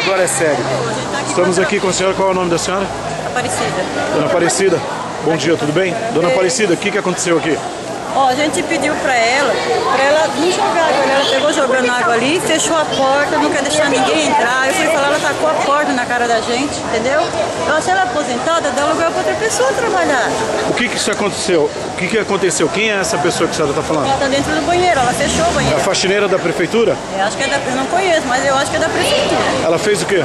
agora é sério. Estamos aqui com a senhora, qual é o nome da senhora? Aparecida. Dona Aparecida, bom dia, tudo bem? Dona Aparecida, o que aconteceu aqui? Ó, a gente pediu pra ela não jogar água. Ela pegou jogando água ali, fechou a porta, não quer deixar ninguém entrar. Eu fui falar, ela tacou a porta na cara da gente, entendeu? Eu achei ela aposentada, dá lugar pra outra pessoa trabalhar. O que isso aconteceu? O que aconteceu? Quem é essa pessoa que a senhora está falando? Ela tá dentro do banheiro, ela fechou o banheiro. A faxineira da prefeitura? Eu acho que é da, eu não conheço, mas eu acho que é da prefeitura. Ela fez o quê?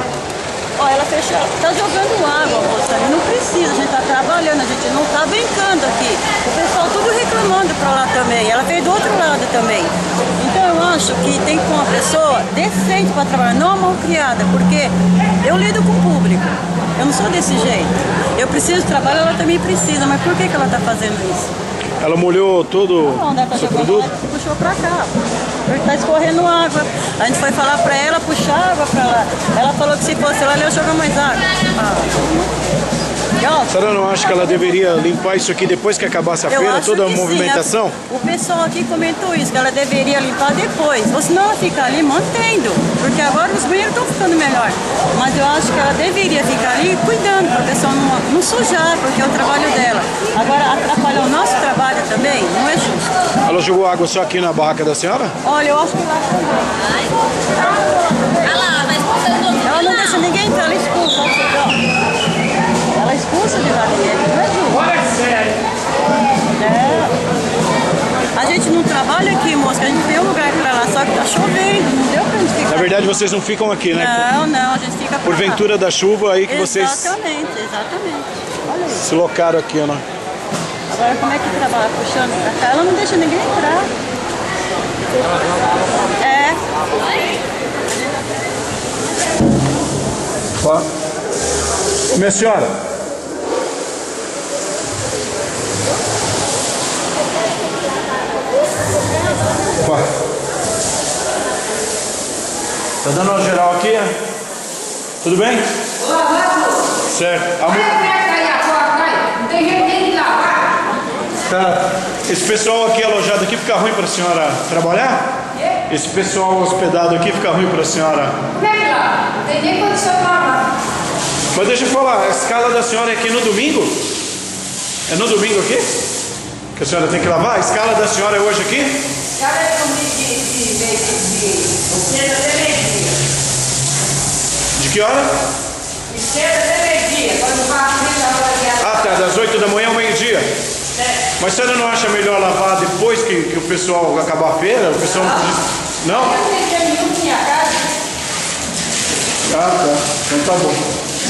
Ó, ela fechou, tá jogando água, moça, não precisa, a gente tá trabalhando, a gente não tá brincando aqui. O pessoal tudo reclamando pra lá também, ela veio do outro lado também. Então eu acho que tem que pôr uma pessoa decente pra trabalhar, não a mal criada, porque eu lido com o público, eu não sou desse jeito. Eu preciso trabalhar, ela também precisa, mas por que ela tá fazendo isso? Ela molhou todo o seu produto? Ela puxou pra cá, porque tá escorrendo água. A gente foi falar pra ela, puxar água pra lá. Ela falou que se fosse lá, ela ia jogar mais água. A senhora não acha que ela deveria limpar isso aqui depois que acabasse a feira, toda a movimentação? Sim. O pessoal aqui comentou isso, que ela deveria limpar depois, ou senão ela fica ali mantendo, porque agora os banheiros estão ficando melhor. Mas eu acho que ela deveria ficar ali cuidando, para o pessoal não sujar, porque é o trabalho dela. Agora, atrapalhar o nosso trabalho também não é justo. Ela jogou água só aqui na barraca da senhora? Olha, eu acho que lá também. Ela não deixa ninguém entrar, ela expulsa, ela expulsa de lá dentro, não é justo. Agora é sério. A gente não trabalha aqui, moça, a gente tem um lugar pra lá, só que tá chovendo, não deu pra gente ficar. Na verdade, vocês não ficam aqui, né? Não, a gente fica pra Porventura da chuva aí que vocês exatamente. Olha isso. se locaram aqui, né? Agora como é que trabalha? Puxando pra cá, ela não deixa ninguém entrar. É. Ó. Minha senhora. Opa. Tá dando uma geral aqui? Tudo bem? Certo. Não tem jeito nem de lavar. Tá. Esse pessoal aqui alojado aqui fica ruim para a senhora trabalhar? Esse pessoal hospedado aqui fica ruim para a senhora? Como é que lá? Não tem nem condição de lavar. Mas deixa eu falar, a escala da senhora é aqui no domingo? É no domingo aqui? Que a senhora tem que lavar? A escala da senhora é hoje aqui? Cara, é comigo de cedo até meio-dia. De que hora? De cedo até meio-dia. Quando vai a hora de Ah, tá, das 8 da manhã ao meio-dia. Mas a senhora não acha melhor lavar depois que o pessoal acabar a feira? O pessoal não? Eu não tenho minuto minha casa. Ah, tá. Então tá bom.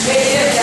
Beleza,